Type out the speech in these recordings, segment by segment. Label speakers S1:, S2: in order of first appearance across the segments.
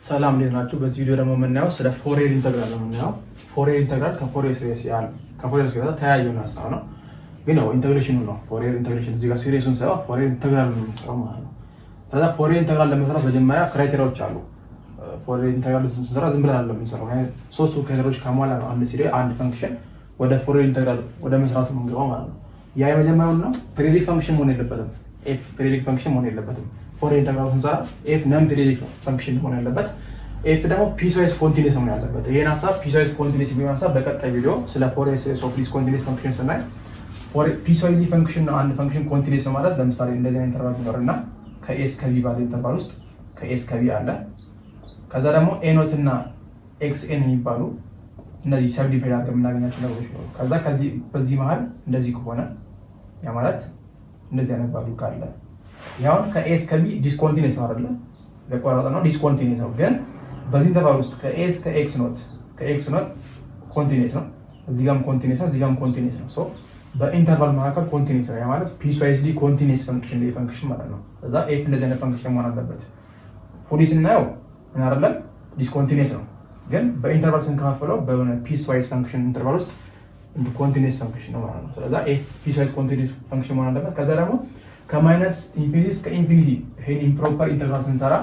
S1: ሰላም እንዴት ናችሁ? በዚህ ቪዲዮ ደግሞ የምናየው ስለ ፎሪየር ኢንተግራል ነው የምናየው። ፎሪየር ኢንተግራል ከፎሪየር ሲሪስ ያለ ከፎሪየር ሲሪስ ተያያዥ ሀሳብ ነው። ግን ያው ኢንተግሬሽኑ ነው ፎሪየር ኢንተግሬሽን እዚህ ጋር ሲሪሱን ሳይሆን ፎሪየር ኢንተግራል ነው የምንሰራው ማለት ነው። ስለዛ ፎሪየር ኢንተግራል ለመስራት መጀመሪያ ክራይቴሪያዎች አሉ። ፎሪየር ኢንተግራል ስንሰራ ዝም ብለን አይደለም የምንሰራው። ሶስቱ ክራይቴሪያዎች ካሟላ ነው አንድ ሲሪ አንድ ፈንክሽን ወደ ፎሪየር ኢንተግራል ወደ መስራቱ የምንገባው ማለት ነው። ያ የመጀመሪያው ነው ፔሪዮዲክ ፈንክሽን መሆን የለበትም። ኤፍ ፔሪዮዲክ ፈንክሽን መሆን የለበትም። ፎሪየር ኢንተግራል ስንሰራ ኤፍ ነን ፔሪዮዲክ ፈንክሽን መሆን ያለበት ኤፍ ደግሞ ፒስዋይዝ ኮንቲኒየስ መሆን ያለበት። ይሄን ሀሳብ ፒስዋይዝ ኮንቲኒየስ የሚሆን ሀሳብ በቀጣይ ቪዲዮ ስለ ፎሪየር ሲሪስ ኦፍ ሊስት ኮንቲኒየስ ፈንክሽን ስናይ ፒስዋይዝ ፈንክሽን ነው። አንድ ፈንክሽን ኮንቲኒየስ ማለት ለምሳሌ እንደዚህ አይነት ኢንተርቫል ይኖርና ከኤ እስከ ቢ ባለ ኢንተርቫል ውስጥ ከኤ እስከ ቢ አለ። ከዛ ደግሞ ኤ ኖት እና ኤክስ ኤን የሚባሉ እነዚህ ሰብ ዲቫይድ አድርገን የምናገኛቸው ነገሮች ነው። ከዛ በዚህ መሀል እንደዚህ ከሆነ ያ ማለት እንደዚህ አይነት ቫልዩ ካለ ያውን ከኤ እስከ ቢ ዲስኮንቲኒየስ ነው አይደል? ለቋራጣ ነው ዲስኮንቲኒየስ ነው። ግን በዚህ ኢንተርቫል ውስጥ ከኤ እስከ ኤክስ ኖት ኮንቲኒየስ ነው። እዚህ ጋርም ኮንቲኒየስ ነው፣ እዚህ ጋርም ኮንቲኒየስ ነው። ሶ በኢንተርቫል መካከል ኮንቲኒየስ ነው። ያ ማለት ፒስዋይዝሊ ኮንቲኒየስ ፈንክሽን ላይ ፈንክሽን ማለት ነው። ከዛ ኤፍ እንደዚህ አይነት ፈንክሽን መሆን አለበት። ፉሊ ስናየው ምን አይደለም ዲስኮንቲኒየስ ነው። ግን በኢንተርቫል ስንከፋፈለው በሆነ ፒስዋይዝ ፈንክሽን ኢንተርቫል ውስጥ ኮንቲኒየስ ፈንክሽን ነው ማለት ነው። ስለዛ ኤፍ ፒስዋይዝ ኮንቲኒየስ ፈንክሽን መሆን አለበት። ከዛ ደግሞ ከማይነስ ኢንፊኒቲ እስከ ኢንፊኒቲ ይሄን ኢምፕሮፐር ኢንተግራል ስንሰራ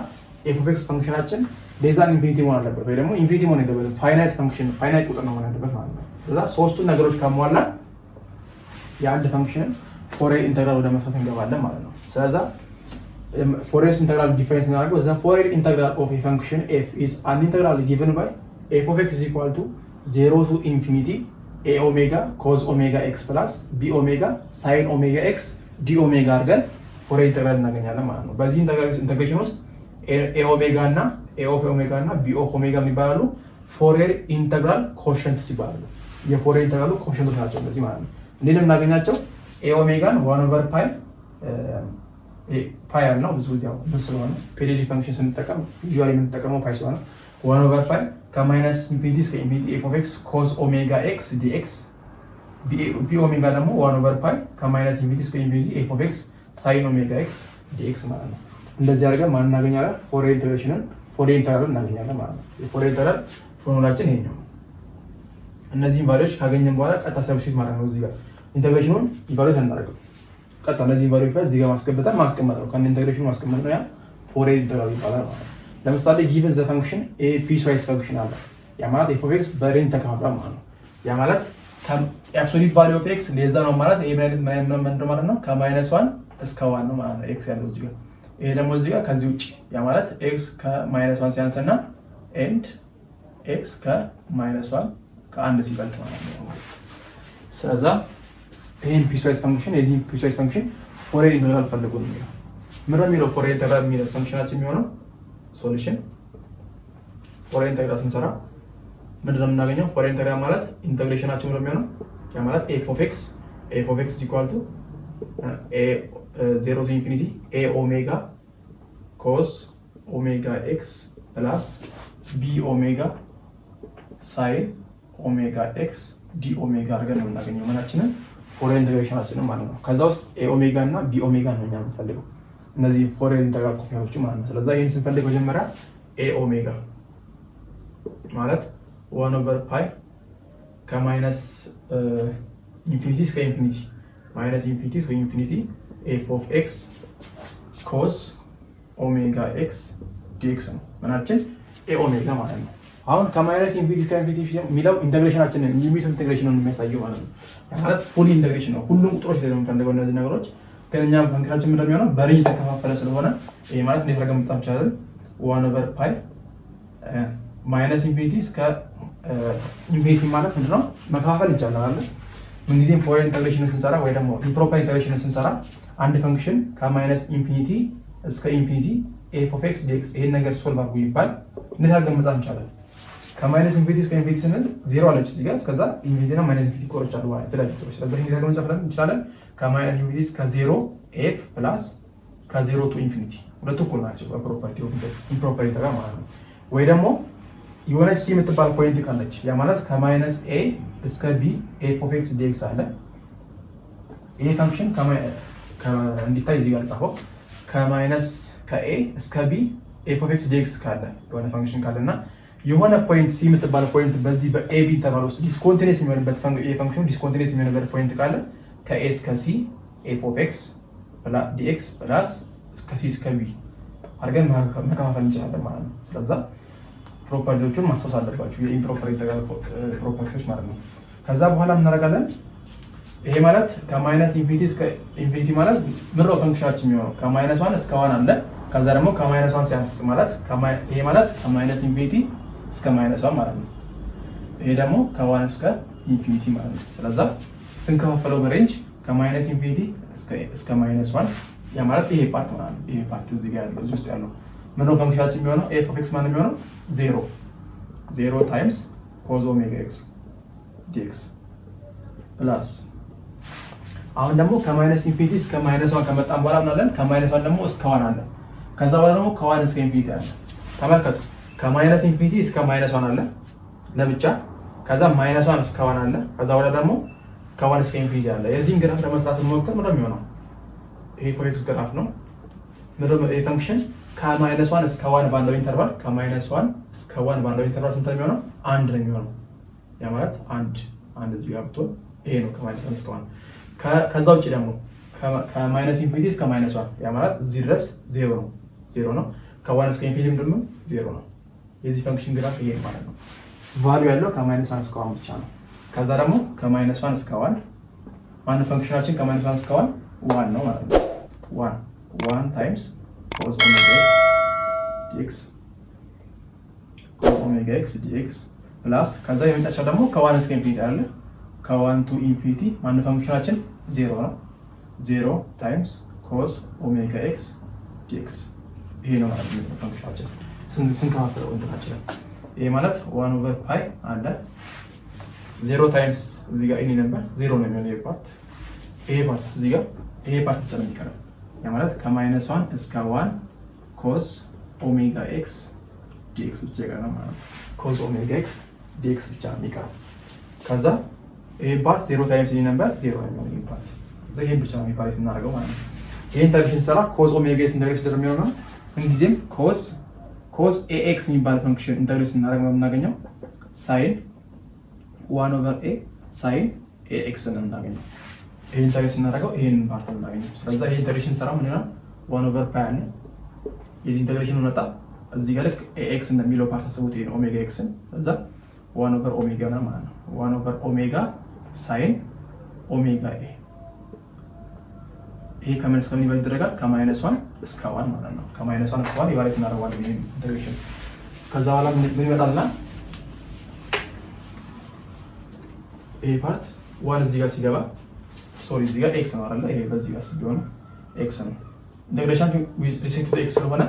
S1: ኤፍ ኦፍ ኤክስ ፈንክሽናችን ሌዛን ኢንፊኒቲ መሆን አለበት ወይ ደግሞ ኢንፊኒቲ መሆን የለበትም። ፋይናይት ፈንክሽን ፋይናይት ቁጥር ነው መሆን ያለበት ማለት ነው። ስለዛ ሶስቱን ነገሮች ካሟላ የአንድ ፈንክሽን ፎሪየር ኢንተግራል ወደ መስራት እንገባለን ማለት ነው። ስለዛ ፎሪየር ኢንተግራል ዲፋይን ስናደርገው ዘ ፎሪየር ኢንተግራል ኦፍ ኤ ፈንክሽን ኤፍ ኢዝ አን ኢንተግራል ጊቨን ባይ ኤፍ ኦፍ ኤክስ ኢዝ ኢኳል ቱ 0 ቱ ኢንፊኒቲ ኤ ኦሜጋ ኮዝ ኦሜጋ ኤክስ ፕላስ ቢ ኦሜጋ ሳይን ኦሜጋ ኤክስ ዲ ኦሜጋ አድርገን ፎሪየር ኢንተግራል እናገኛለን ማለት ነው። በዚህ ኢንተግሬሽን ውስጥ ኤ ኦሜጋ እና ኤ ኦፍ ኦሜጋ እና ቢ ኦፍ ኦሜጋ የሚባሉ ፎሪየር ኢንተግራል ኮሸንትስ ይባላሉ። የፎሪየር ኢንተግራሉ ኮሸንቶች ናቸው እነዚህ ማለት ነው። እንዴት ነው የምናገኛቸው? ኤ ኦሜጋን 1/ፓይ ፓይ ያልነው ብዙ ያው ስለሆነ ፔሪዮዲክ ፈንክሽን ስንጠቀም ዩዥዋሊ የምንጠቀመው ፓይ ስለሆነ 1/ፓይ ከማይነስ ኢንፊኒቲ እስከ ኢንፊኒቲ ኤፍ ኦፍ ኤክስ ኮዝ ኦሜጋ ኤክስ ዲኤክስ ቢ ኦሜጋ ደግሞ 1/ፓይ ከማይነስ ኢንፊኒቲ እስከ ኢንፊኒቲ ኤፍ ኦፍ ኤክስ ሳይን ኦሜጋ ኤክስ ዲኤክስ ማለት ነው። እንደዚህ አድርገን ማን እናገኛለን? ፎሪየር ኢንተግሬሽንን ፎሪየር ኢንተግራል እናገኛለን ማለት ነው። የፎሪየር ኢንተግራል ፎርሙላችን ይሄ ነው። እነዚህን ቫልዩዎች ካገኘን በኋላ ቀጥታ ሰብስቲት ማለት ነው። እዚህ ጋር ኢንተግሬሽኑን ኢቫሉዌት እናደርገው። ቀጥታ እነዚህን ቫልዩዎች ላይ እዚህ ጋር ማስቀመጥ ነው። ከነ ኢንተግሬሽኑ ማስቀመጥ ነው። ያ ፎሪየር ኢንተግራል ይባላል ማለት ነው። ለምሳሌ ጊቨን ዘ ፈንክሽን ኤ ፒስዋይዝ ፈንክሽን አለ። ያ ማለት ኤፍ ኦፍ ኤክስ በሬንጅ ተከፋፍሏል ማለት ነው። ያ ማለት አብሶሉት ቫልዩ ኦፍ ኤክስ ሌዛ ነው ማለት ኤ ማለት ነው ከማይነስ 1 እስከ 1 ነው ማለት ነው። ኤክስ ያለው እዚህ ጋር ይሄ ደግሞ እዚህ ጋር ከዚህ ውጪ ያ ማለት ኤክስ ከማይነስ 1 ሲያንስና ኤንድ ኤክስ ከማይነስ 1 ከአንድ ሲበልጥ ማለት ነው። ስለዛ ይሄን ፒስዋይዝ ፈንክሽን የዚህ ፒስዋይዝ ፈንክሽን ፎሪየር ኢንተግራል ፈልጉ ነው የሚለው። ምን ነው የሚለው ፎሪየር ኢንተግራል የሚለው ፈንክሽናችን የሚሆነው ሶሉሽን ፎሪየር ኢንተግራል ስንሰራ ምንድን ነው የምናገኘው? ፎሪየር ኢንተግራል ማለት ኢንተግሬሽናችን ነው የሚሆነው ያ ማለት ኤፍ ኦፍ ኤክስ ኢኳል ቱ ኤ 0 to infinity a omega cos omega x plus b omega sin omega x d omega አድርገን ነው የምናገኘው ምናችንን ፎሪየር ኢንተግሬሽናችንን ማለት ነው። ከዛ ውስጥ a omega እና b omega ነው እኛ የምንፈልገው እነዚህ ፎሪየር ኢንተግራል ኮንፊገሬሽኖች ማለት ነው። ስለዚህ ይሄን ስንፈልግ መጀመሪያ a omega ማለት 1/ፓይ ከማይነስ ኢንፊኒቲ እስከ ኢንፊኒቲ ማይነስ ኢንፊኒቲ to infinity ኤፍ ኦፍ ኤክስ ኮስ ኦሜጋ ኤክስ ዲኤክስ ነው ምናችን ኤ ኦሜጋ ማለት ነው። አሁን ከማይነስ ኢንፊኒቲ እስከ ኢንፊኒቲ የሚለው ኢንተግሬሽናችንን ሊሚት ኢንተግሬሽን ነው የሚያሳየው ማለት ነው። ማለት ፉል ኢንተግሬሽን ነው። ሁሉም ቁጥሮች ላይ ነው የምንፈልገው እነዚህ ነገሮች። ግን እኛ ፈንክሽናችን ምንድን ነው የሚሆነው? በሬንጅ የተከፋፈለ ስለሆነ ይሄ ማለት እንዴት አድርገን መጻፍ እንችላለን? 1/ፓይ ማይነስ ኢንፊኒቲ እስከ ኢንፊኒቲ ማለት ምንድን ነው መከፋፈል ይቻላል አይደል? ምንጊዜም ፎሪየር ኢንተግሬሽን ስንሰራ ወይ ደግሞ ኢምፕሮፐር ኢንተግሬሽን ስንሰራ አንድ ፈንክሽን ከማይነስ ኢንፊኒቲ እስከ ኢንፊኒቲ ኤፍ ኦፍ ኤክስ ዲኤክስ ይሄን ነገር ሶልቭ አድርጉ ይባል እንዴት አድርገን መጻፍ እንችላለን? ከማይነስ ኢንፊኒቲ እስከ ኢንፊኒቲ ስንል 0 አለች እዚህ ጋር እስከዛ ኢንፊኒቲ እና ማይነስ ኢንፊኒቲ ቁጥሮች አሉ ማለት የተለያዩ ቁጥሮች። ስለዚህ እንዴት አድርገን መጻፍ እንችላለን? ከማይነስ ኢንፊኒቲ እስከ 0 ኤፍ ፕላስ ከ0 ቱ ኢንፊኒቲ ሁለቱ እኩል ናቸው በፕሮፐርቲ ኦፍ ኢምፕሮፐር ኢንተግራል ማለት ነው። ወይ ደግሞ የሆነች ሲ የምትባል ፖይንት ካለች ያ ማለት ከማይነስ ኤ እስከ ቢ ኤፍ ኦፍ ኤክስ ዲኤክስ አለ። ይሄ ፈንክሽን እንዲታይ እዚህ ጋር ጻፈው ከማይነስ ከኤ እስከ ቢ ኤፍ ኦፍ ኤክስ ዲኤክስ ካለ የሆነ ፈንክሽን ካለና የሆነ ፖይንት ሲ የምትባለው ፖይንት በዚህ በኤቢ ኢንተርቫል ውስጥ ዲስኮንቲኒየስ የሚሆንበት ፈንክሽኑ ዲስኮንቲኒየስ የሚሆንበት ፖይንት ካለ ከኤ እስከ ሲ ኤፍ ኦፍ ኤክስ ዲኤክስ ፕላስ ከሲ እስከ ቢ አድርገን መከፋፈል እንችላለን ማለት ነው። ስለዛ ፕሮፐርቲዎቹን ማስታወስ አለባችሁ የኢምፕሮፐር ኢንተግራል ፕሮፐርቲዎች ማለት ነው። ከዛ በኋላ ምን እናደርጋለን? ይሄ ማለት ከማይነስ ኢንፊኒቲ እስከ ኢንፊኒቲ ማለት ምንድን ነው ፈንክሽናችን የሚሆነው ከማይነስ ዋን እስከ ዋን አለ። ከዛ ደግሞ ከማይነስ ዋን ሲያንስ ማለት ይሄ ማለት ከማይነስ ኢንፊኒቲ እስከ ማይነስ ዋን ማለት ነው። ይሄ ደግሞ ከዋን እስከ ኢንፊኒቲ ማለት ነው። ስለዛ ስንከፋፈለው በሬንጅ ከማይነስ ኢንፊኒቲ እስከ ማይነስ ዋን ያ ማለት ይሄ ፓርት ማለት ነው። ይሄ ፓርት እዚህ ጋር ያለው እዚህ ውስጥ ያለው ምንድን ነው ፈንክሽናችን የሚሆነው ኤፍ ኦፍ ኤክስ ማለት የሚሆነው 0 ታይምስ ኮዝ ኦሜጋ ኤክስ ዲኤክስ ፕላስ አሁን ደግሞ ከማይነስ ኢንፊኒቲ እስከ ማይነስ ዋን ከመጣን በኋላ ምናለን ከማይነስ ዋን ደግሞ እስከ ዋን አለ። ከዛ በኋላ ደግሞ ከዋን እስከ ኢንፊኒቲ አለ። ተመልከቱ ከማይነስ ኢንፊኒቲ እስከ ማይነስ ዋን አለ ለብቻ። ከዛ ማይነስ ዋን እስከ ዋን አለ። ከዛ በኋላ ደግሞ ከዋን እስከ ኢንፊኒቲ አለ። የዚህን ግራፍ ለመስራት እንሞክር። ምንድን ነው የሚሆነው? ይሄ ፎር ኤክስ ግራፍ ነው። ምንድን ነው ፈንክሽን ከማይነስ ዋን እስከ ዋን ባለው ኢንተርቫል ከማይነስ ዋን እስከ ዋን ባለው ኢንተርቫል ስንት ነው የሚሆነው? አንድ ነው የሚሆነው። ያ ማለት አንድ እዚህ ጋር ብትሆን ይሄ ነው ከማይነስ ዋን እስከ ዋን። ከዛ ውጭ ደግሞ ከማይነስ ኢንፊኒቲ እስከ ማይነስ ዋን ያ ማለት እዚህ ድረስ ዜሮ ነው። ከዋን እስከ ኢንፊኒቲ ምንድን ነው? ዜሮ ነው። የዚህ ፈንክሽን ግራፍ ይሄ ማለት ነው። ቫልዩ ያለው ከማይነስ ዋን እስከ ዋን ብቻ ነው። ከዛ ደግሞ ከማይነስ ዋን እስከ ዋን ማን ፈንክሽናችን ከማይነስ ዋን እስከ ዋን ዋን ነው ማለት ነው። ዋን ታይምስ ኮዝ ኦሜጋ ኤክስ ዲኤክስ ፕላስ ከዛ የመጨረሻ ደግሞ ከዋን እስከ ኢንፊኒቲ አለ። ከዋን ቱ ኢንፊኒቲ ማን ፈንክሽናችን ዜሮ ነው። 0 ታይምስ ኮዝ ኦሜጋ ኤክስ ዲኤክስ ይሄ ነው ማለት ነው ፈንክሽናችን ስንከፋፍለው እንትናችን። ይሄ ማለት 1/ፓይ አለ 0 ታይምስ እዚህ ጋር ኢኒ ነበር 0 ነው የሚሆነው ይሄ ፓርት እዚህ ጋር ይሄ ፓርት ብቻ ነው የሚቀረው። ያ ማለት ከማይነስ 1 እስከ 1 ኮስ ኦሜጋ ኤክስ ዲኤክስ ብቻ ይቀራል ማለት ነው። ኮስ ኦሜጋ ኤክስ ዲኤክስ ብቻ ነው የሚቀረው። ከዛ ይሄ ፓርት 0 ታይምስ ኢኒ ነበር 0 ነው የሚሆነው ይሄ ፓርት። እዛ ይሄን ብቻ ነው የሚባለው እናደርገው ማለት ነው። ይሄን ኢንተግሬሽን ሰራ ኮስ ኦሜጋ ኤክስ ኢንተግሬሽን ስለሚሆነው እንግዲህም ኮስ ኤኤክስ የሚባል ፈንክሽን ኢንተግሬት ስናደርግ ነው የምናገኘው ሳይን 1/a ሳይን ኤኤክስ ነው የምናገኘው። ይሄን ኢንተግሬት ስናደርገው ይሄን ፓርት ነው የምናገኘው። ስለዚህ ይሄን ኢንተግሬሽን ሰራ ምን ይሆናል? 1/pi አለ የዚህ ኢንተግሬሽን መጣ እዚህ ጋር ልክ ኤኤክስ እንደሚለው ፓርት አስቡት። ይሄን ኦሜጋ ኤክስን ስለዚህ 1/ኦሜጋ ነው ማለት ነው። 1/ኦሜጋ ሳይን ኦሜጋ ኤ ይሄ ከምን እስከ ምን ይደረጋል? ከማይነስ 1 እስከ 1 ማለት ነው። ከማይነስ 1 እስከ 1 ይባላል እናደርጋለን ይሄን ኢንተግሬሽን። ከዛ በኋላ ምን ይመጣልና ይሄ ፓርት 1 እዚህ ጋር ሲገባ ሶሪ እዚህ ጋር ኤክስ ነው አይደል? ይሄ በዚህ ጋር ሲሆን ኤክስ ነው። ኢንተግሬሽን ዊዝ ሪስፔክት ቱ ኤክስ ስለሆነ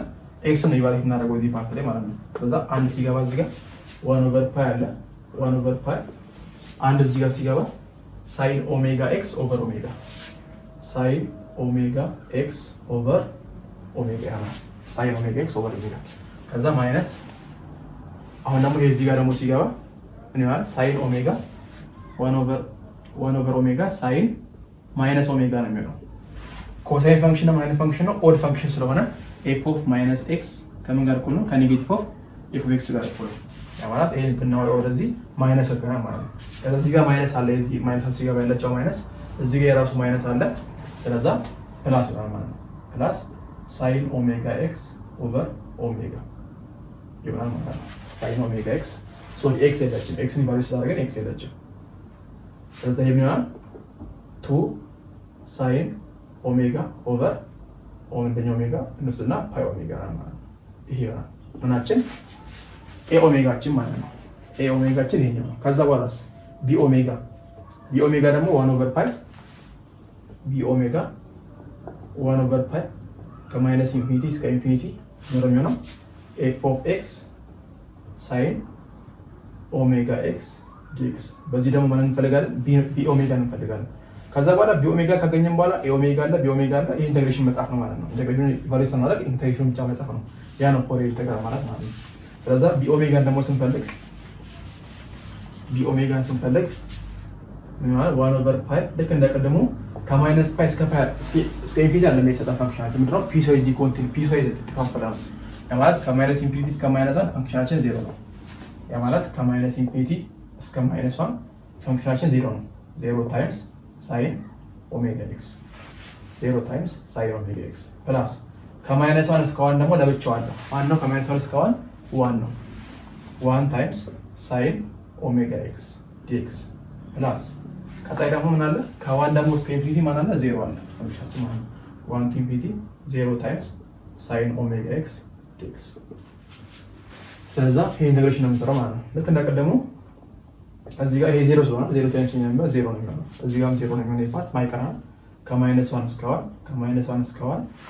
S1: ኤክስ ነው ይባላል እናደርገው እዚህ ፓርት ላይ ማለት ነው። ስለዛ አንድ ሲገባ እዚህ ጋር 1/pi አለ 1/pi አንድ እዚህ ጋር ሲገባ ሳይን ኦሜጋ ኤክስ ኦቨር ኦሜጋ ሳይን ኦሜጋ ኤክስ ኦቨር ኦሜጋ ነው። ሳይን ኦሜጋ ኤክስ ኦቨር ኦሜጋ ከዛ ማይነስ አሁን ደግሞ የዚህ ጋር ደግሞ ሲገባ ምን ይሆናል? ሳይን ኦሜጋ 1/1 ኦሜጋ ሳይን ማይነስ ኦሜጋ ነው የሚሆነው። ኮሳይን ፈንክሽን ነው ማይነስ ፈንክሽን ነው ኦድ ፈንክሽን ስለሆነ ኤፍ ኦፍ ማይነስ ኤክስ ከምን ጋር እኩል ነው? ከኔጌቲቭ ኦፍ ኤፍ ኦፍ ኤክስ ጋር እኩል ነው። ያ ማለት ይሄን ብናወጣው ወደዚህ ማይነስ ይሆናል ማለት ነው። ስለዚህ ጋር ማይነስ አለ እዚህ ማይነስ ሲገባ ያለችው ማይነስ እዚህ ጋር የራሱ ማይነስ አለ። ስለዚህ ፕላስ ይሆናል ማለት ነው። ፕላስ ሳይን ኦሜጋ ኤክስ ኦቨር ኦሜጋ ይሆናል ማለት ነው። ሳይን ኦሜጋ ኤክስ ሶ ኤክስ የለችም ኤክስን ቫልዩ ስላደረገን ኤክስ የለችም። ስለዚህ ይሄ ይሆናል 2 ሳይን ኦሜጋ ኦቨር ኦሜጋ እንስልና ፓይ ኦሜጋ ማለት ነው። ይሄ ይሆናል ምናችን ኤ ኦሜጋችን ማለት ነው። ኤ ኦሜጋችን ይሄኛው ነው። ከዛ በኋላስ ቢ ኦሜጋ ደግሞ 1/pi ቢ ኦሜጋ 1/pi ከማይነስ ኢንፊኒቲ እስከ ኢንፊኒቲ ነው የሚሆነው ኤፍ ኦፍ ኤክስ ሳይን ኦሜጋ ኤክስ ዲኤክስ። በዚህ ደግሞ ምን እንፈልጋለን? ቢ ኦሜጋ እንፈልጋለን። ከዛ በኋላ ቢ ኦሜጋ ካገኘን በኋላ ኤ ኦሜጋ አለ ቢ ኦሜጋ አለ። ይሄ ኢንተግሬሽን መጻፍ ነው ማለት ነው። ኢንተግሬሽን ቫልዩ ስናደርግ ኢንተግሬሽን ብቻ መጻፍ ነው። ያ ነው ፎሪየር ኢንተግራል ማለት ነው። ስለዚህ ቢ ኦሜጋን ደግሞ ስንፈልግ ቢ ኦሜጋን ስንፈልግ ምን ማለት 1/pi ልክ እንደቀደሙ ከማይነስ ፓይ እስከ ፓይ እስከ ኢንፊኒቲ አለ ላይ ሰጠን ፈንክሽናችን ምንድነው? ፒስዋይዝ ዲኮንቲኒ ፒስዋይዝ ተካፈለ ያ ማለት ከማይነስ ኢንፊኒቲ እስከ ማይነስ 1 ፈንክሽናችን 0 ነው። ያ ማለት ከማይነስ ኢንፊኒቲ እስከ ማይነስ 1 ፈንክሽናችን 0 ነው። 0 ታይምስ ሳይን ኦሜጋ ኤክስ 0 ታይምስ ሳይን ኦሜጋ ኤክስ ፕላስ ከማይነስ 1 እስከ 1 ደግሞ ለብቻው አለ። ማን ነው? ከማይነስ 1 እስከ 1 ነው። 1 ታይምስ ሳይን ኦሜጋ ኤክስ ዲኤክስ ፕላስ ቀጣይ ደግሞ ምን አለ? ከ1 ደግሞ እስከ ኢንፊኒቲ ማን አለ? 0 አለ። ፈንክሽናችን ማለት ነው 1 to ኢንፊኒቲ 0 ታይምስ ሳይን ኦሜጋ ኤክስ ዲኤክስ። ስለዚህ ይሄ ኢንተግሬሽን ነው የምንሰራው ማለት ነው። ልክ እንደቀደሙ እዚህ ጋር ይሄ 0 ስለሆነ 0 ታይምስ የሚሆነው 0 ነው የሚሆነው። እዚህ ጋርም 0 ነው የሚሆነው። ፓርት ማይቀርና ከማይነስ 1 እስከ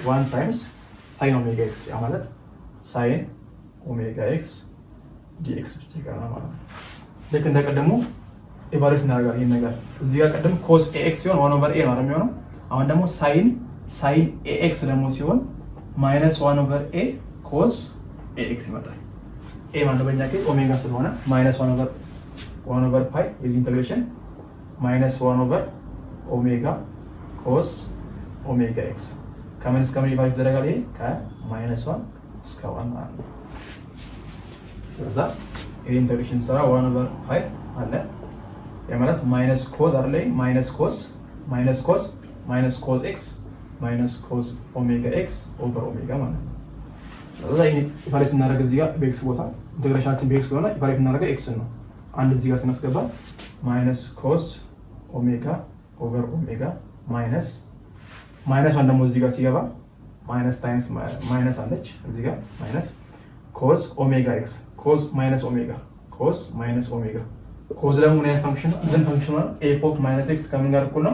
S1: 1 ታይምስ ሳይን ኦሜጋ ኤክስ ያ ማለት ሳይን ኦሜጋ ኤክስ ዲኤክስ ብቻ ይቀራል ማለት ነው። ልክ እንደቀደሙ ኢቫሉዌት እናደርጋለን ይሄን ነገር። እዚህ ጋር ቀደም ኮስ ኤክስ ሲሆን 1/a ነው የሚሆነው። አሁን ደግሞ ሳይን ኤክስ ደግሞ ሲሆን -1/a ኮስ ኤክስ ይመጣል። ኤ ማለት በእኛ ኬዝ ኦሜጋ ስለሆነ -1/pi የዚህ ኢንተግሬሽን -1/ኦሜጋ ኮስ ኦሜጋ ኤክስ ከምን እስከ ምን ኢቫሉዌት ይደረጋል? ይሄ ከ-1 እስከ 1 ማለት ነው። ስለዛ ይሄ ኢንተግሬሽን ስራ 1/pi አለ ማለት ማይነስ ኮዝ አይደለ? ማይነስ ኮስ ኤክስ ማይነስ ኮዝ ኦሜጋ ኤክስ ኦቨር ኦሜጋ ማለት ነው። ስለዛ ይሄ ኢቫሉዌት እናደርግ እዚህ ጋር በኤክስ ቦታ ኢንተግሬሽናችን በኤክስ ስለሆነ ኢቫሉዌት እናደርገው ኤክስ ነው። አንድ እዚህ ጋር ስናስገባ ማይነስ ኮስ ኦሜጋ ኦቨር ኦሜጋ ማይነስ ዋን ደግሞ እዚህ ጋር ሲገባ ማይነስ ታይምስ ማይነስ አለች እዚህ ጋር ማይነስ ኮስ ኦሜጋ ኤክስ ኮስ ማይነስ ኦሜጋ ኮስ ደግሞ ምን አይነት ፈንክሽን ነው? ኢቨን ፈንክሽን ነው። ኤፍ ኦፍ ማይነስ ኤክስ ከምን ጋር እኩል ነው?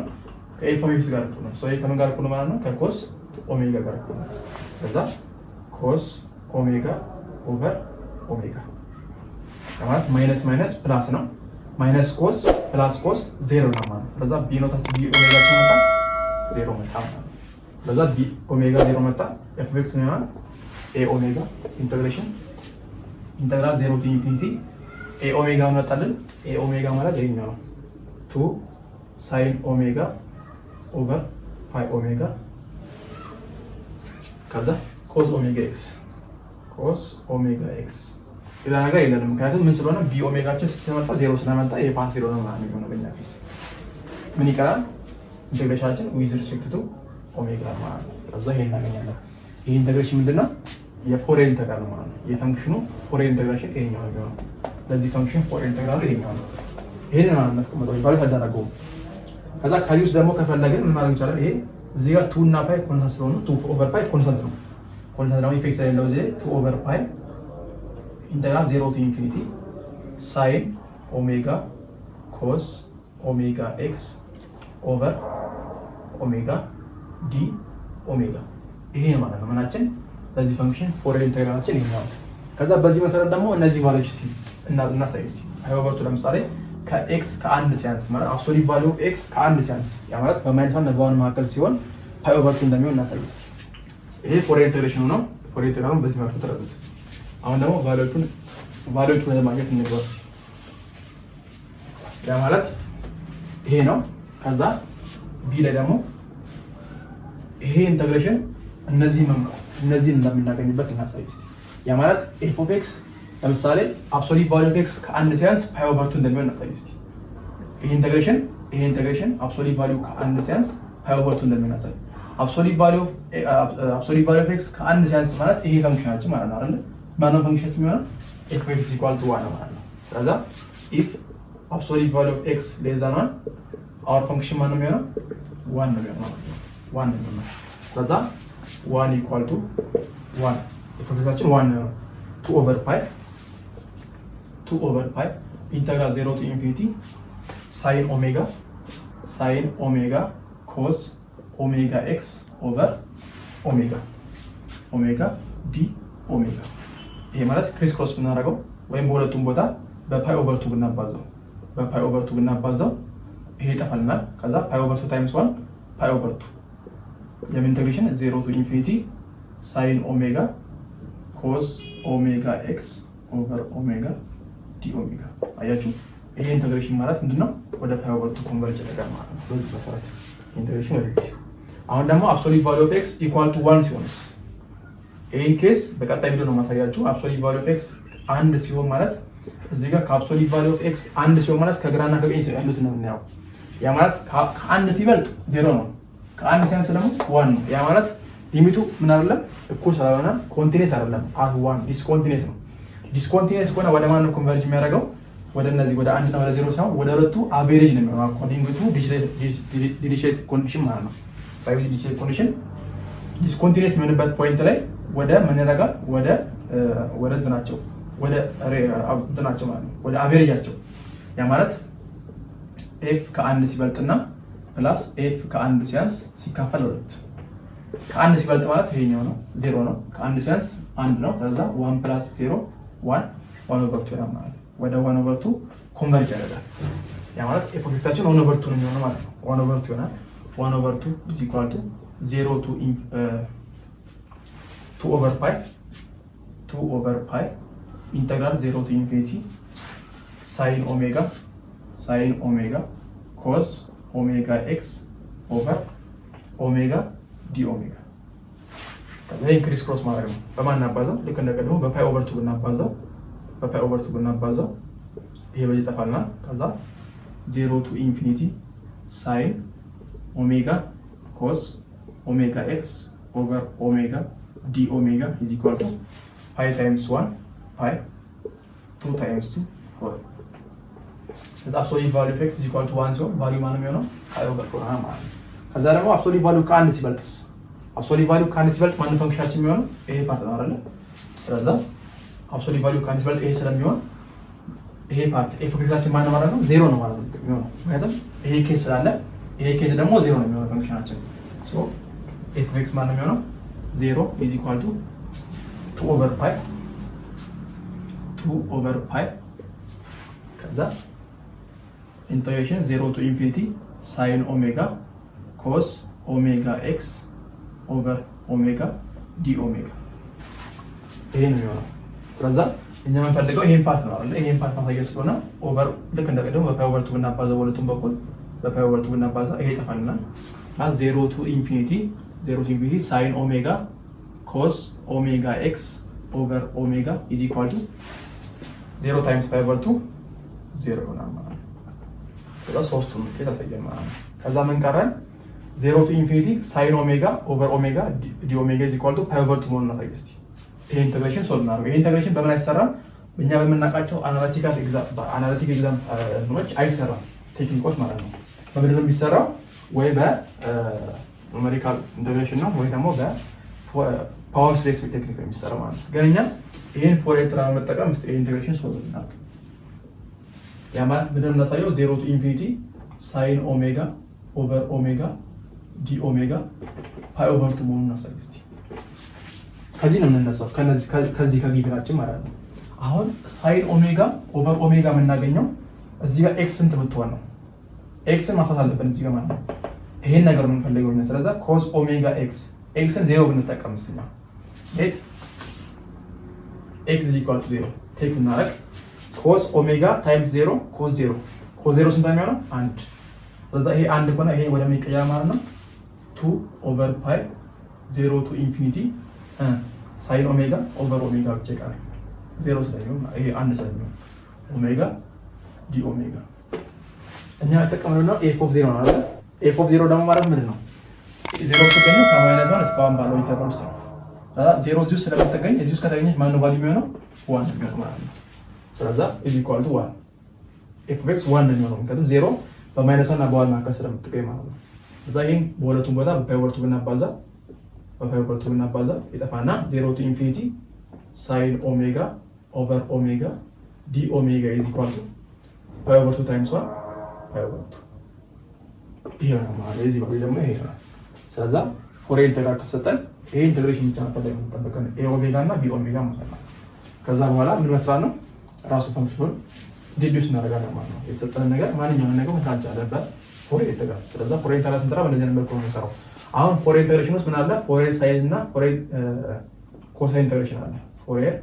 S1: ከኤፍ ኦፍ ኤክስ ጋር እኩል ነው። ሶ ይሄ ከምን ጋር እኩል ማለት ነው? ከኮስ ኦሜጋ ጋር እኩል ነው። ከዛ ኮስ ኦሜጋ ኦቨር ኦሜጋ ማለት ማይነስ ፕላስ ነው። ማይነስ ኮስ ፕላስ ኮስ 0 ነው ማለት ነው። ከዛ ቢ ኖታችን ቢ ኦሜጋ ሲመጣ 0 መጣ ማለት ነው። ከዛ ቢ ኦሜጋ 0 መጣ። ኤፍ ኦፍ ኤክስ ነው ማለት ኤ ኦሜጋ ኢንተግሬሽን ኢንተግራል 0 to ኢንፊኒቲ ኤ ኦሜጋ መጣልን። ኤ ኦሜጋ ማለት ይሄኛው ነው 2 ሳይን ኦሜጋ ኦቨር ፓይ ኦሜጋ ከዛ ኮስ ኦሜጋ ኤክስ ሌላ ነገር የለንም። ምክንያቱም ምን ስለሆነ ቢ ኦሜጋችን ስትመጣ 0 ስለመጣ ይሄ ፓርት 0 ነው ማለት ነው። በእኛ ፊስ ምን ይቀራል? ኢንተግሬሽናችን ዊዝ ሪስፔክት ቱ ኦሜጋ ማለት ነው። ከዛ ይሄን እናገኛለን። ይሄ ኢንተግሬሽን ምንድነው? የፎሪየር ኢንተግራል ማለት ነው። የፈንክሽኑ ፎሪየር ኢንተግሬሽን ይሄኛው ነው። ለዚህ ፈንክሽን ፎሪየር ኢንተግራሉ ይሄኛው ነው። ይሄንን ማለት ነው ባለ ተደረገው። ከዛ ካሊውስ ደግሞ ከፈለግን ምን ማድረግ ይቻላል? ይሄ እዚህ ጋር 2 እና ፓይ ኮንስታንት ስለሆኑ 2 ኦቨር ፓይ ኮንስታንት ነው። ኮንስታንት ደግሞ ኢፌክት ስለሌለው እዚህ 2 ኦቨር ፓይ ኢንተግራል 0 to ኢንፊኒቲ ሳይን ኦሜጋ ኮስ ኦሜጋ ኤክስ ኦቨር ኦሜጋ ዲ ኦሜጋ ይሄ ማለት ነው ምናችን ለዚህ ፈንክሽን ፎሪየር ኢንተግራላችን ይሄ ነው። ከዛ በዚህ መሰረት ደግሞ እነዚህ ቫልዩስ እስቲ እናሳይ እስቲ ሃይወርቱ ለምሳሌ ከኤክስ ከ1 ሲያንስ ማለት አብሶሉት ቫልዩ ኤክስ ከ1 ሲያንስ ያ ማለት በማይነስ 1 በ1 መካከል ሲሆን ፓይ ኦቨር 2 እንደሚሆን እናሳይ እስቲ። ይሄ ፎሪየር ኢንተግሬሽኑ ነው። ፎሪየር ኢንተግራሉን በዚህ መልኩ ተረዱት። አሁን ደግሞ ቫልዩዎቹን ለማግኘት እንግባ። ያ ማለት ይሄ ነው። ከዛ ቢ ላይ ደግሞ ይሄ ኢንተግሬሽን እነዚህን እንደምናገኝበት እናሳይ እስቲ። ያ ማለት ኤፍ ኦፍ ኤክስ ለምሳሌ አብሶሉት ቫልዩ ኦፍ ኤክስ ከ1 ሲያንስ ፓይ ኦቨር 2 እንደሚሆን እናሳይ እስቲ። ይሄ ኢንተግሬሽን አብሶሉት ቫልዩ ከ1 ሲያንስ ፓይ ኦቨር 2 እንደሚሆን እናሳይ። አብሶሉት ቫልዩ ኦፍ ኤክስ ከ1 ሲያንስ ማለት ይሄ ፈንክሽናችን ማለት ነው አይደል? ማነው ፈንክሽናችን የሚሆነው? ኤፍ ኦፍ ኤክስ ኢኳል ቱ 1 ማለት ነው። ስለዚህ ኢፍ አብሶሉት ቫልዩ ኦፍ ኤክስ ሌስ ዛን 1 አወር ፈንክሽን ማነው የሚሆነው? 1 ነው የሚሆነው ማለት ነው። 1 ነው የሚሆነው። ስለዚህ 1 ኢኳል ቱ 1 የፈንክሽናችን 1 ነው። 2 ኦቨር ፓይ ኢንተግራል 0 to ኢንፊኒቲ ሳይን ኦሜጋ ኮስ ኦሜጋ ኤክስ ኦቨር ኦሜጋ ዲ ኦሜጋ። ይሄ ማለት ክሪስ ክሮስ ብናደርገው ወይም በሁለቱም ቦታ በፓይ ኦቨር 2 ብናባዛው ይሄ ይጠፋልናል። ከዛ ፓይ ኦቨር 2 ታይምስ 1 ፓይ ኦቨር 2 የኢንተግሬሽን 0 to ኢንፊኒቲ ሳይን ኦሜጋ ኮስ ኦሜጋ ኤክስ ኦቨር ኦሜጋ ዲ ኦሜጋ። አያችሁ ይሄ ኢንተግሬሽን ማለት ምንድነው? ወደ ፓይ ኦቨር 2 ኮንቨርጅ ያደርጋል ማለት ነው። በዚህ መሰረት ኢንተግሬሽን ወደዚህ። አሁን ደግሞ አብሶሉት ቫልዩ ኦፍ ኤክስ ኢኳል ቱ 1 ሲሆንስ ይሄን ኬስ በቀጣይ ቪዲዮ ነው ማሳያችሁ። አብሶሉት ቫልዩ ኦፍ ኤክስ አንድ ሲሆን ማለት እዚህ ጋር ከአብሶሉት ቫልዩ ኦፍ ኤክስ አንድ ሲሆን ማለት ከግራና ከቀኝ ያሉት ነው የምናየው። ያ ማለት ከአንድ ሲበልጥ 0 ነው፣ ከአንድ ሲያንስ ደግሞ 1 ነው። ያ ማለት ሊሚቱ ምን አይደለም እኩል ስለሆነ ኮንቲኒየስ አይደለም፣ ፓርት 1 ዲስኮንቲኒየስ ነው። ዲስኮንቲኒየስ ከሆነ ወደ ማን ነው ኮንቨርጅ የሚያደርገው? ወደ እነዚህ ወደ 1 እና ወደ 0 ሳይሆን ወደ ሁለቱ አቨሬጅ ነው የሚሆነው አኮርዲንግ ቱ ዲሪችሌት ኮንዲሽን ማለት ነው። ባይ ዲሪችሌት ኮንዲሽን ዲስኮንቲኒየስ የሚሆንበት ፖይንት ላይ ወደ ምን ያደርጋል? ወደ እንትናቸው ወደ እንትናቸው ማለት ነው ወደ አቨሬጃቸው። ያ ማለት ኤፍ ከአንድ ሲበልጥና ፕላስ ኤፍ ከአንድ ሲያንስ ሲካፈል 2 ከአንድ ሲበልጥ ማለት ይሄኛው ነው 0 ነው። ከአንድ ሲያንስ 1 ነው። ከዛ 1 + 0 1 1/2 ነው ማለት ወደ 1/2 ኮንቨርጅ ያደርጋል። ያ ማለት ኤፍ ኦፍ ኤክሳችን 1/2 ነው የሚሆነው ማለት ነው። 1/2 ይሆናል። 1/2 = 0 to 2/pi integral 0 to infinity sin omega cos omega x over omega d omega ከዛ ኢንክሪስ ክሮስ ማድረግ ነው። በማን እናባዛው? ልክ እንደቀደሙ በፓይ ኦቨር 2 ብናባዛው ይሄ በዚህ ይጠፋልና ከዛ 0 to infinity sin omega cos omega x over omega d omega is equal to pi times 1 pi 2 times 2 4 ስለዚህ አብሶሉት ቫልዩ ኦፍ ኤክስ ኢኳል ቱ 1 ሲሆን ቫልዩ ማን ነው የሚሆነው? ፓይ ኦቨር 4 ነው ማለት ነው። ከዛ ደግሞ አብሶሉት ቫልዩ ከአንድ ሲበልጥስ? አብሶሉት ቫልዩ ከአንድ ሲበልጥ ማን ፈንክሽናችን የሚሆነው? ይሄ ፓርት ነው አይደል? ስለዚህ አብሶሉት ቫልዩ ከአንድ ሲበልጥ ይሄ ስለሚሆን ይሄ ፓርት ኤፍ ኦፍ ኤክሳችን ማን ማለት ነው? 0 ነው ማለት ነው የሚሆነው። ምክንያቱም ይሄ ኬስ ስላለ ይሄ ኬስ ደግሞ 0 ነው የሚሆነው ፈንክሽናችን። ሶ ኤፍ ኦፍ ኤክስ ማን ነው የሚሆነው? 0 is equal to 2/pi ከዛ integration 0 to infinity sin omega cos omega x over omega d omega ይሄ ነው የሚሆነው። ስለዛ እኛ የምንፈልገው ይሄን ፓርት ነው አይደል? ይሄን ፓርት ማሳየት ስለሆነ ኦቨር ልክ እንደቀደም በፓይ ኦቨር 2 ብናባዛው በሁለቱም በኩል በፓይ ኦቨር 2 ብናባዛው ይሄ ይጠፋልናል። 0 to infinity sin omega cos omega x over omega is equal to 0 times pi over 2 0 ይሆናል ማለት ነው። ከዛ ሶስቱን ከታሰየን ማለት ነው። ከዛ ምን ቀረን? 0 to infinity sin omega over omega d omega is equal to pi over 2 መሆኑን እናሳይ እስቲ። ይሄ ኢንተግሬሽን ሶልቭ እናድርገው። ይሄ ኢንተግሬሽን በምን አይሰራም? እኛ በምናውቃቸው አናሊቲክ ኤግዛም ኖች አይሰራም፣ ቴክኒኮች ማለት ነው። በምንድን ነው የሚሰራው? ወይ በኑሜሪካል ኢንተግሬሽን ነው ወይ ደግሞ በፓወር ስሌስ ቴክኒክ ነው የሚሰራው ማለት ነው። ግን እኛ ይሄን ፎሪየር ትራንስፎርም መጠቀም እስቲ ይሄ ኢንተግሬሽን ሶልቭ እናድርግ። ያ ማለት ምንድን ነው እናሳየው? 0 to infinity sin omega over omega d omega pi over 2 መሆኑን እናሳይ እስቲ። ከዚህ ነው የምንነሳው ከዚህ ከጊቭናችን ማለት ነው። አሁን sin omega over omega የምናገኘው እዚህ ጋር x ስንት ብትሆን ነው? xን ማጥፋት አለብን እዚህ ጋር ማለት ነው። ይሄን ነገር ነው የምንፈልገው እኛ። ስለዚህ cos omega x xን 0 ብንጠቀም እስኛ ሌት x is equal to 0 ቴክ እናደርግ cos omega times 0 cos 0 ስንት ነው የሚሆነው? 1 ስለዚህ ይሄ 1 ከሆነ ይሄ ወደ ምን ይቀየራል ማለት ነው? 2/pi 0 to infinity sin omega over omega ብቻ ይቀራል። 0 ስለሚሆን ይሄ 1 ስለሚሆን omega d omega እኛ ተጠቀምነው f of 0 ነው አይደል? f of 0 ደግሞ ማለት ምንድን ነው? 0 ተገኘው ከማይነስ 1 እስከ 1 ባለው ኢንተርቫል ውስጥ ነው። ዜሮ እዚህ ውስጥ ስለምትገኝ እዚህ ውስጥ ከተገኘች ማን ነው ቫልዩ የሚሆነው? 1 የሚሆነው ማለት ነው። ስለዚህ is equal to 1 f of x 1 ነው የሚሆነው ምክንያቱም 0 በማይነስ 1 እና በ1 መካከል ስለምትገኝ ማለት ነው። እዛ ይሄን በሁለቱም ቦታ በፓይ ኦቨር 2 ብናባዛ ይጠፋና 0 to infinity sin omega over omega d omega is equal to pi over 2 times 1 pi over 2 ይሄ ነው ማለት ነው። እዚህ ባለው ደግሞ ይሄ ነው። ስለዚህ ፎሪየር ኢንተግራል ከሰጠን ይሄ ኢንተግሬሽን ብቻ ነው ተጠቅመን a ኦሜጋ እና b ኦሜጋ ማለት ነው። ከዛ በኋላ ምን መስራት ነው? ራሱ ፈንክሽኑን ዲዱስ እናደርጋለን ማለት ነው። የተሰጠን ነገር ማንኛውንም ነገር መታንጫ አለበት ፎሪየር ኢንተግራል። ስለዚህ ፎሪየር ኢንተግራል ስንሰራ በእንደዚህ አይነት መልኩ ነው የምንሰራው። አሁን ፎሪየር ኢንተግሬሽን ውስጥ ምን አለ? ፎሪየር ሳይን እና ፎሪየር ኮሳይን ኢንተግሬሽን አለ። ፎሪየር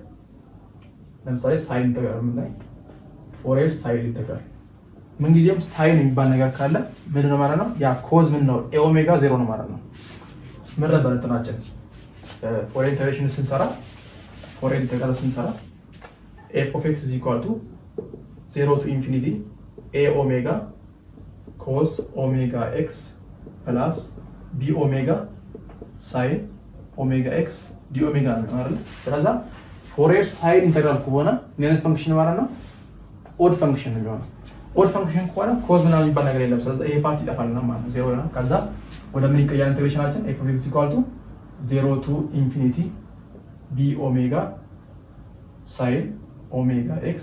S1: ለምሳሌ ሳይን ኢንተግራል ምን ላይ ፎሪየር ሳይን ኢንተግራል ምን ጊዜም ሳይን የሚባል ነገር ካለ ምንድነው ማለት ነው? ያ ኮዝ ምን ነው? ኤ ኦሜጋ 0 ነው ማለት ነው። ምን ነበር እንትናችን ፎሪየር ኢንተግሬሽን ስንሰራ f of x is equal to 0 to infinity a omega cos omega x plus b omega sin omega x d omega ነው አይደል? ስለዚህ ፎሪየር ሳይን ኢንተግራል ከሆነ ምን ፈንክሽን ማለት ነው? ኦድ ፈንክሽን ነው የሚሆነው። ኦድ ፈንክሽን ከሆነ ኮዝ ምናምን የሚባል ነገር የለም። ስለዚህ ይሄ ፓርት ይጠፋልና ማለት ነው፣ ዜሮ ነው። ከዛ ወደ ምን ይቀየራል ኢንተግሬሽናችን? f of x is equal to 0 to infinity b omega sin omega x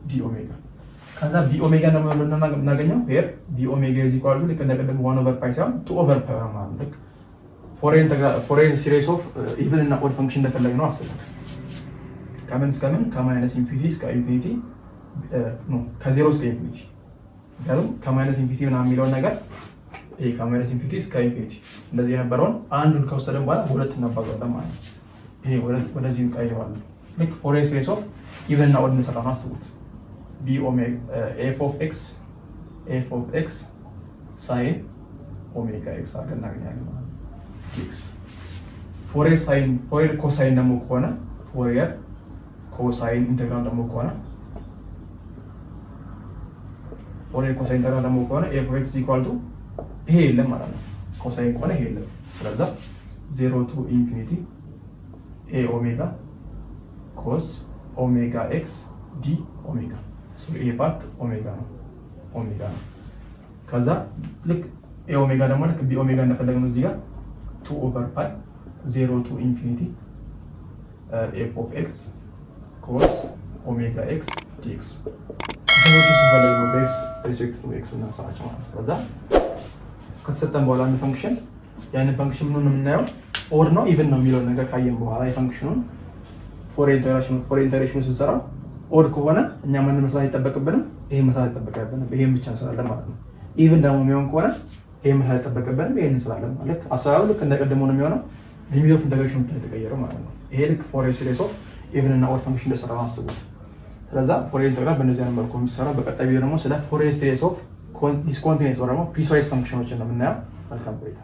S1: d omega ከዛ b omega ነው የምናገኘው here b omega is equal to ልክ እንደቀደም 1 over pi ሳይሆን 2 over pi ማለት ነው። ፎሪየር ሲሪስ ኦፍ ኢቭን እና ኦድ ፈንክሽን እንደፈለግነው አስቡት። ከምን እስከ ምን? ከማይነስ ኢንፊኒቲ እስከ ኢንፊኒቲ ነው፣ ከዜሮ እስከ ኢንፊኒቲ። ምክንያቱም ከማይነስ ኢንፊኒቲ ምናምን የሚለውን ነገር ይሄ ከማይነስ ኢንፊኒቲ እስከ ኢንፊኒቲ እንደዚህ የነበረውን አንዱን ከወሰደን በኋላ ሁለት እናባዛለን ማለት ነው። ይሄ ወደዚህ እንቀይረዋለን። ልክ ፎሪየር ሲሪስ ኦፍ ኢቭን እና ኦድ እንሰራለን። አስቡት b omega f of x sin omega x አድርገን እናገኛለን ማለት ነው። x ፎሪየር ኮሳይን ደግሞ ከሆነ ፎሪየር ኮሳይን ኢንተግራል ደግሞ ከሆነ f of x equal to ይሄ የለም ማለት ነው። ኮሳይን ከሆነ ይሄ የለም። ስለዚህ 0 to infinity a omega cos omega x d omega ይሄ ፓርት ኦሜጋ ነው። ከዛ ልክ ኤ ኦሜጋ ደግሞ ልክ ቢ ኦሜጋ እንደፈለግነው እዚህ ጋር 2 over pi 0 to infinity f of x cos omega x dx ከዚህ ሲፈልጉ በx ሪስፔክት ቱ x እና ሳች ማለት ነው። ከዛ ከተሰጠን በኋላ አንድ ፈንክሽን ያን ፈንክሽን ምን ነው የምናየው? ኦድ ነው ኢቭን ነው የሚለው ነገር ካየን በኋላ የፈንክሽኑን ፎሪየር ኢንተግሬሽን ስንሰራ ኦድ ከሆነ እኛ ምን መስራት አይጠበቅብንም፣ ይሄ መስራት አይጠበቅብንም፣ ይሄን ብቻ እንሰራለን ማለት ነው። ኢቭን ደግሞ የሚሆን ከሆነ ይሄ መስራት አይጠበቅብንም፣ ይሄን እንሰራለን ማለት አሰራሩ ልክ እንደቀደመው ነው የሚሆነው። ሊሚት ኦፍ ኢንተግሬሽን ተቀየረው ማለት ነው። ይሄ ልክ ፎሪየር ሲሪስ ኦፍ ኢቭን እና ኦድ ፈንክሽን እንደሰራው አስቡት። ስለዚህ ፎሪየር ኢንተግራል በእነዚህ አይነት መልኩ የሚሰራው። በቀጣይ ቪዲዮ ደግሞ ስለ ፎሪየር ሲሪስ ኦፍ ዲስኮንቲኒየስ ወይ ደግሞ ፒስዋይዝ ፈንክሽኖችን ነው የምናየው። መልካም ቆይታ።